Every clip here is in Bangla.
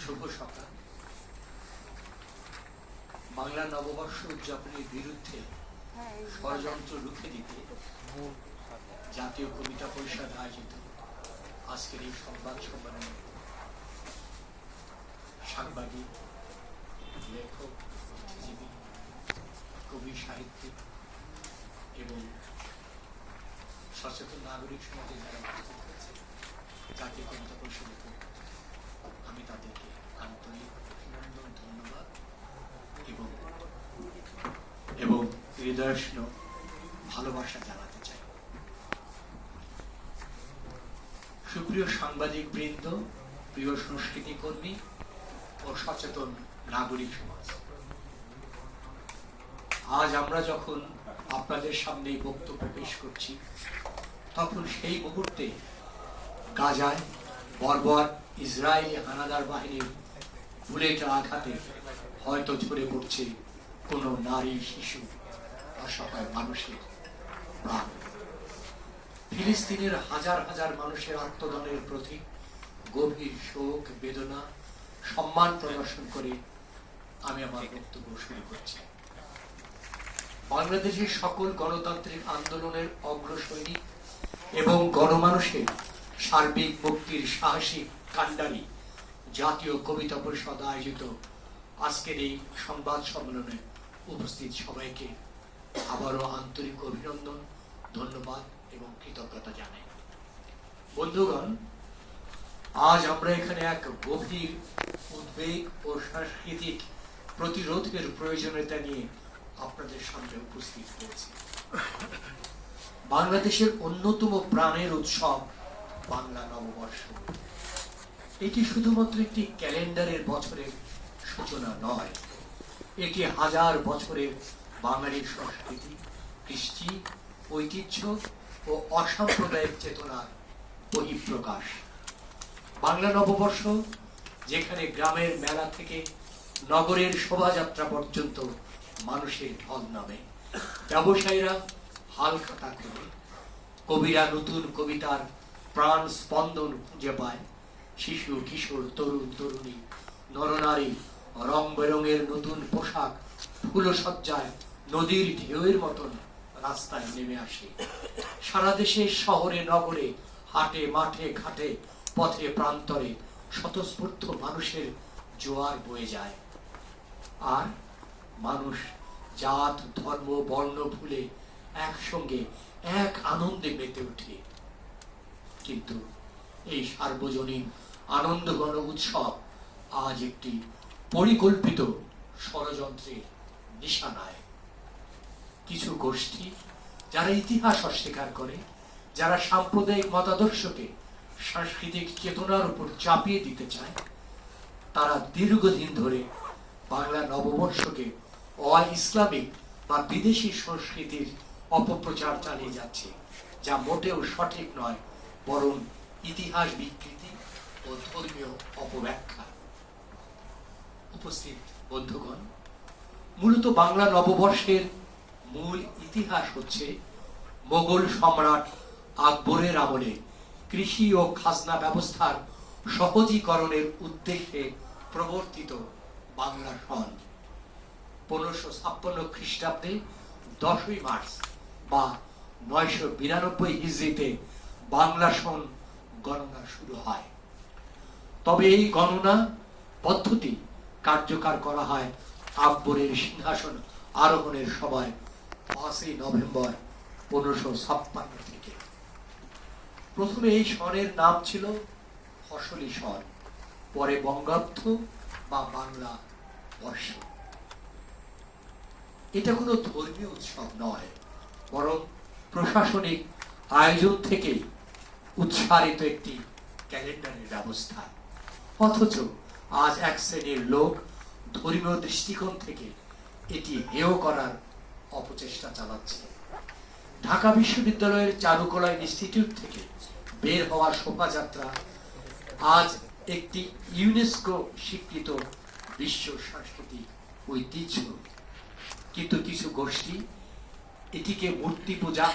শুভ সকাল। বাংলা নববর্ষ উদযাপনের বিরুদ্ধে ষড়যন্ত্র রুখে দিতে জাতীয় কবিতা পরিষদ আয়োজিত আজকের এই সংবাদ সম্মেলনে সাংবাদিক, লেখক, বুদ্ধিজীবী, কবি, সাহিত্যিক এবং সচেতন নাগরিক সমাজে যারা উপস্থিত হয়েছে জাতীয় কবিতা পরিষদের পক্ষ থেকে আমি তাদেরকে আন্তরিক অভিনন্দন, ধন্যবাদ এবং হৃদয়স্ন ভালোবাসা জানাতে চাই। সুপ্রিয় সাংবাদিক বৃন্দ, প্রিয় সংস্কৃতি কর্মী ও সচেতন নাগরিক সমাজ, আজ আমরা যখন আপনাদের সামনে বক্তব্য পেশ করছি তখন সেই মুহূর্তে গাজায় বর্বর ইসরায়েলি হানাদার বাহিনীর বুলেটের আঘাতে হয়তো ঝরে পড়ছে কোন নারী, শিশু, অসহায় মানুষের প্রাণ। ফিলিস্তিনের হাজার হাজার মানুষের আত্মদানের প্রতি গভীর শোক, বেদনা, সম্মান প্রদর্শন করে আমি আমার বক্তব্য শুরু করছি। বাংলাদেশের সকল গণতান্ত্রিক আন্দোলনের অগ্রসৈনিক এবং গণমানুষের সার্বিক মুক্তির সাহসী কাণ্ডারি জাতীয় কবিতা পরিষদ আয়োজিত আজকের এই সংবাদ সম্মেলনে উপস্থিত সবাইকে আবারও আন্তরিক অভিনন্দন, ধন্যবাদ এবং কৃতজ্ঞতা জানাই। বন্ধুগণ, আজ আমরা এখানে এক গভীর উদ্বেগ ও সাংস্কৃতিক প্রতিরোধের প্রয়োজনীয়তা নিয়ে আপনাদের সামনে উপস্থিত হয়েছি। বাংলাদেশের অন্যতম প্রাণের উৎসব বাংলা নববর্ষ। এটি শুধুমাত্র একটি ক্যালেন্ডারের বছরের সূচনা নয়, এটি হাজার বছরের বাঙালির সংস্কৃতি, কৃষ্টি, ঐতিহ্য ও অসাম্প্রদায়িক চেতনার বহিঃপ্রকাশ। বাংলা নববর্ষ যেখানে গ্রামের মেলা থেকে নগরের শোভাযাত্রা পর্যন্ত মানুষের ঢল নামে, ব্যবসায়ীরা হালখাতা করে, কবিরা নতুন কবিতার প্রাণ স্পন্দন খুঁজে পায়, শিশু, কিশোর, তরুণ, তরুণী, নরনারী রং বেরঙের নতুন পোশাক, ফুলসজ্জায় নদীর ঢেউয়ের মতন রাস্তায় নেমে আসে। সারা দেশে শহরে নগরে, হাটে মাঠে ঘাটে, পথে প্রান্তরে স্বতঃস্ফূর্ত মানুষের জোয়ার বয়ে যায়। আর মানুষ জাত, ধর্ম, বর্ণ ভুলে একসঙ্গে এক আনন্দে মেতে ওঠে। কিন্তু এই সার্বজনীন আনন্দঘন উৎসব আজ একটি পরিকল্পিত ষড়যন্ত্রের নিশানায়। কিছু গোষ্ঠী যারা ইতিহাস অস্বীকার করে, যারা সাম্প্রদায়িক মতাদর্শকে সাংস্কৃতিক চেতনার উপর চাপিয়ে দিতে চায়, তারা দীর্ঘদিন ধরে বাংলা নববর্ষকে অ-ইসলামিক বা বিদেশি সংস্কৃতির অপপ্রচার চালিয়ে যাচ্ছে, যা মোটেও সঠিক নয়, বরং ইতিহাস বিকৃতি ও ধর্মীয় অপব্যাখ্যা। উপস্থিত বন্ধুগণ, মূলত বাংলা নববর্ষের মূল ইতিহাস হচ্ছে মোগল সম্রাট আকবরের আমলে কৃষি ও খাজনা ব্যবস্থার সহজীকরণের উদ্দেশ্যে প্রবর্তিত বাংলা সন। 1556 খ্রিস্টাব্দে 10ই মার্চ বা 992 হিজরিতে বাংলা সন গণনা শুরু হয়। তবে এই গণনা পদ্ধতি কার্যকর করা হয় আকবরের সিংহাসন আরোহণের সময় 5ই নভেম্বর 1556 থেকে। প্রথমে এই সনের নাম ছিল ফসলি সন, পরে বঙ্গাব্দ বা বাংলা বর্ষ। এটা কোনো ধর্মীয় উৎসব নয়, বরং প্রশাসনিক আয়োজন থেকে উৎসারিত একটি ক্যালেন্ডারের ব্যবস্থা। অথচ আজ এক শ্রেণীর লোক ধর্মীয় দৃষ্টিকোণ থেকে এটি হেয় করার অপচেষ্টা চালাচ্ছে। ঢাকা বিশ্ববিদ্যালয়ের চারুকলা ইনস্টিটিউট থেকে বের হওয়া শোভাযাত্রা আজ একটি ইউনেস্কো স্বীকৃত বিশ্ব সাংস্কৃতিক ঐতিহ্য। কিন্তু কিছু গোষ্ঠী এটিকে মূর্তি পূজা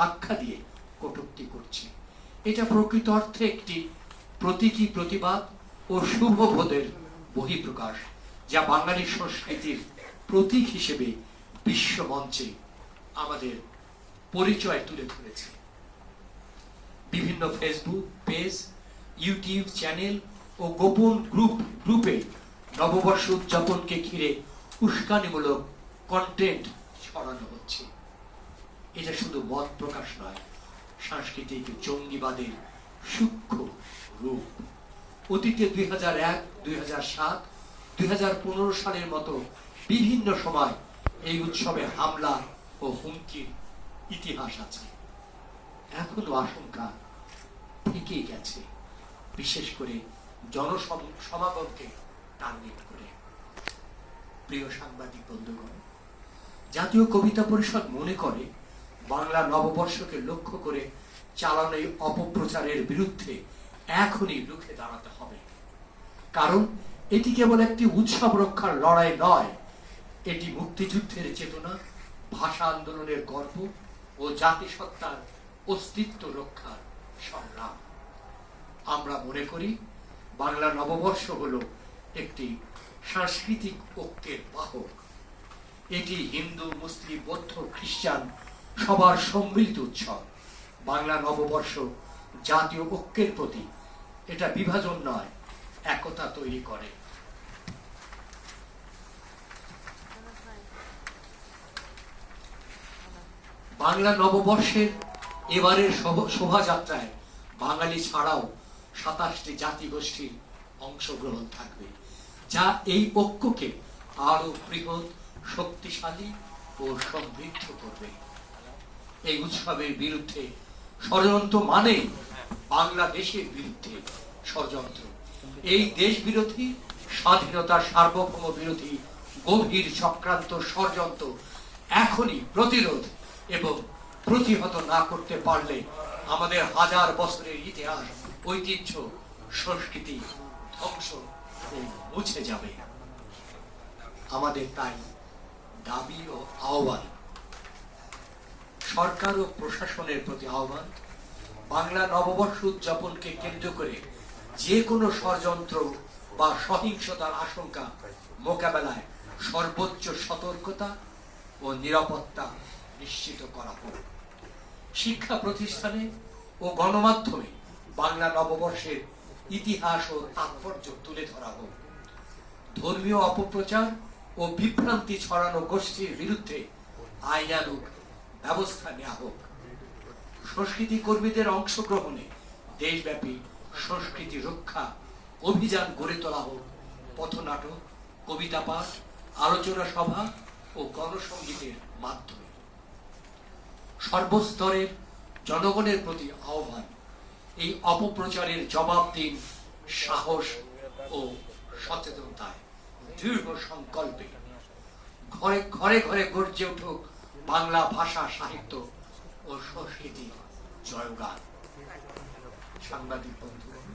আখ্যা দিয়ে কটূক্তি করছে। এটা প্রকৃত অর্থে একটি প্রতীকী প্রতিবাদ ও শুভবোধের বহিঃপ্রকাশ, যা বাঙালি সংস্কৃতির প্রতীক হিসেবে বিশ্ব মঞ্চে আমাদের পরিচয় তুলে ধরেছে। বিভিন্ন ফেসবুক পেজ, ইউটিউব চ্যানেল ও গোপন গ্রুপে নববর্ষ উদযাপনকে ঘিরে উস্কানিমূলক কন্টেন্ট ছড়ানো হচ্ছে। এটা শুধু মত প্রকাশ নয়, সাংস্কৃতিক জঙ্গিবাদের সূক্ষ্ম রূপ। অতীতে 2001, 2007, 2015 সালের মতো বিভিন্ন সময় এই উৎসবে হামলা ও হুমকির ইতিহাস আছে। এখনো আশঙ্কা থেকেই গেছে, বিশেষ করে জনসমাগমকে টার্গেট করে। প্রিয় সাংবাদিক বন্ধুগণ, জাতীয় কবিতা পরিষদ মনে করে বাংলা নববর্ষকে লক্ষ্য করে চালানো এই অপপ্রচারের বিরুদ্ধে এখনই রুখে দাঁড়াতে হবে। কারণ এটি কেবল একটি উৎসব রক্ষার লড়াই নয়, এটি মুক্তিযুদ্ধের চেতনা, ভাষা আন্দোলনের গর্ব ও জাতিসত্তার অস্তিত্ব রক্ষার সংগ্রাম। আমরা মনে করি বাংলা নববর্ষ হলো একটি সাংস্কৃতিক ঐক্যের বাহক। এটি হিন্দু, মুসলিম, বৌদ্ধ, খ্রিস্টান সবার সম্মিলিত উৎসব। বাংলা নববর্ষ জাতীয় ঐক্যের প্রতীক। এটা বিভাজন নয়, একতা তৈরি করে। বাংলা নববর্ষের এবারের শোভাযাত্রায় বাঙালি ছাড়াও 27টি জাতিগোষ্ঠীর অংশগ্রহণ থাকবে, যা এই ঐক্যকে আরো বৃহৎ, শক্তিশালী ও সমৃদ্ধ করবে। এই উৎসবের বিরুদ্ধে ষড়যন্ত্র মানে বাংলাদেশের বিরুদ্ধে ষড়যন্ত্র। এই দেশ বিরোধী, স্বাধীনতার সার্বভৌম বিরোধী গভীর চক্রান্ত ষড়যন্ত্র এখনই প্রতিরোধ এবং প্রতিহত না করতে পারলে আমাদের হাজার বছরের ইতিহাস, ঐতিহ্য, সংস্কৃতি ধ্বংস ও মুছে যাবে। আমাদের তাই দাবি ও আহ্বান, সরকার ও প্রশাসনের প্রতি আহ্বান, বাংলা নববর্ষ উদযাপনকে কেন্দ্র করে যে কোনো ষড়যন্ত্র বা সহিংসতার আশঙ্কা মোকাবেলায় সর্বোচ্চ সতর্কতা ও নিরাপত্তা নিশ্চিত করা হোক। শিক্ষা প্রতিষ্ঠানে ও গণমাধ্যমে বাংলা নববর্ষের ইতিহাস ও তাৎপর্য তুলে ধরা হোক। ধর্মীয় অপপ্রচার ও বিভ্রান্তি ছড়ানো গোষ্ঠীর বিরুদ্ধে আইনানুগ ব্যবস্থা নেওয়া হোক। সংস্কৃতি কর্মীদের অংশগ্রহণে দেশব্যাপী সংস্কৃতি রক্ষা অভিযান গড়ে তোলা হোক। পথনাটক, কবিতা পাঠ, আলোচনা সভা ও গণসংগীতের মাধ্যমে। সর্বস্তরের জনগণের প্রতি আহ্বান, এই অপপ্রচারের জবাব দিন সাহস ও সচেতনতায়, দৃঢ় সংকল্পে। ঘরে ঘরে ঘরে গর্জে উঠুক বাংলা ভাষা, সাহিত্য ও সংস্কৃতি জয়গান। সাংবাদিক বন্ধুগণ,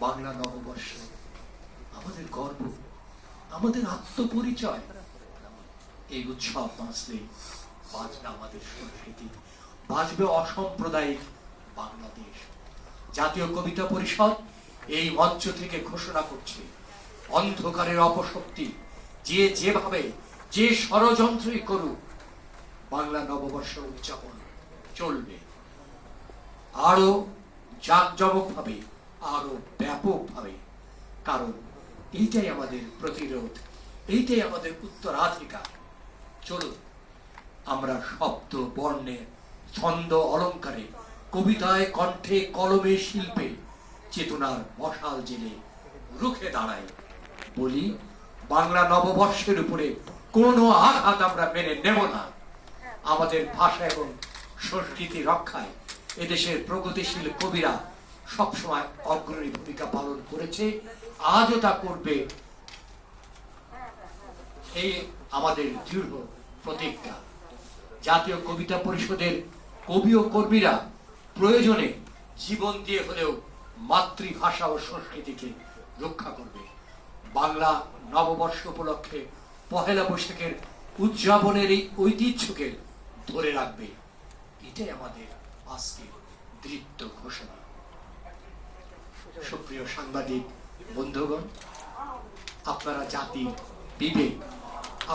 বাংলা নববর্ষ আমাদের গর্ব, আমাদের আত্মপরিচয়। এই উৎসব বাঁচলে বাঁচবে আমাদের সংস্কৃতি, বাঁচবে অসাম্প্রদায়িক বাংলাদেশ। জাতীয় কবিতা পরিষদ এই মঞ্চ থেকে ঘোষণা করছে, অন্ধকারের অপশক্তি যে যেভাবে যে ষড়যন্ত্রই করুক, বাংলা নববর্ষ উদযাপন চলবে আরো জাঁকজমকভাবে, আরো ব্যাপকভাবে। কারণ এইটাই আমাদের প্রতিরোধ, এইটাই আমাদের উত্তরাধিকার। চলুন আমরা শব্দ, বর্ণে, ছন্দ, অলঙ্কারে, কবিতায়, কণ্ঠে, কলমে, শিল্পে চেতনার মশাল জেলে রুখে দাঁড়াই। বলি, বাংলা নববর্ষের উপরে কোনো আঘাত আমরা মেনে নেব না। আমাদের ভাষা এবং সংস্কৃতি রক্ষায় এদেশের প্রগতিশীল কবিরা সবসময় অগ্রণী ভূমিকা পালন করেছে, আজও তা করবে। এই আমাদের দৃঢ় প্রতিজ্ঞা। জাতীয় কবিতা পরিষদের কবি ও কর্মীরা প্রয়োজনে জীবন দিয়ে হলেও মাতৃভাষা ও সংস্কৃতিকে রক্ষা করবে। বাংলা নববর্ষ উপলক্ষে পহেলা বৈশাখের উদযাপনের এই ঐতিহ্যকে ধরে রাখবে। এটাই আমাদের আজকের দৃপ্ত ঘোষণা। সুপ্রিয় সাংবাদিক বন্ধুগণ, আপনারা জাতির বিবেক,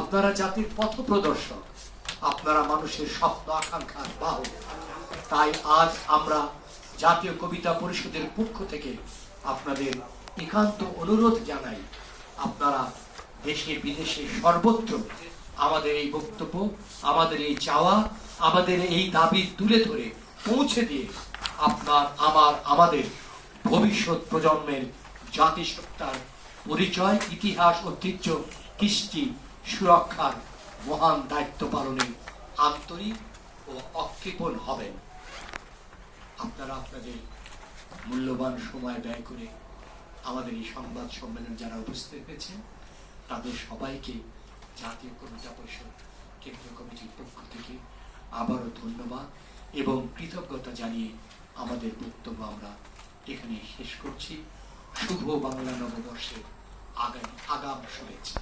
আপনারা জাতির পথ প্রদর্শক, আপনারা মানুষের স্বপ্ন আকাঙ্ক্ষার বাহক। তাই আজ আমরা জাতীয় কবিতা পরিষদের পক্ষ থেকে আপনাদের একান্ত অনুরোধ জানাই, আপনারা দেশে বিদেশে সর্বত্র আমাদের এই বক্তব্য, আমাদের এই চাওয়া, আমাদের এই দাবি তুলে ধরে পৌঁছে দিয়ে আপনার, আমাদের ভবিষ্যৎ প্রজন্মের জাতিসত্তার পরিচয়, ইতিহাস, ঐতিহ্য, কৃষ্টি সুরক্ষার মহান দায়িত্ব পালনে আন্তরিক ও অকৃপণ হবেন। আপনারা আপনাদের মূল্যবান সময় ব্যয় করে আমাদের এই সংবাদ সম্মেলন যারা উপস্থিত হয়েছেন, তাদের সবাইকে জাতীয় কবিতা পরিষদ কেন্দ্রীয় কমিটির পক্ষ থেকে আবারও ধন্যবাদ এবং কৃতজ্ঞতা জানিয়ে আমাদের বক্তব্য আমরা এখানে শেষ করছি। শুভ বাংলা নববর্ষের আগাম শুভেচ্ছা।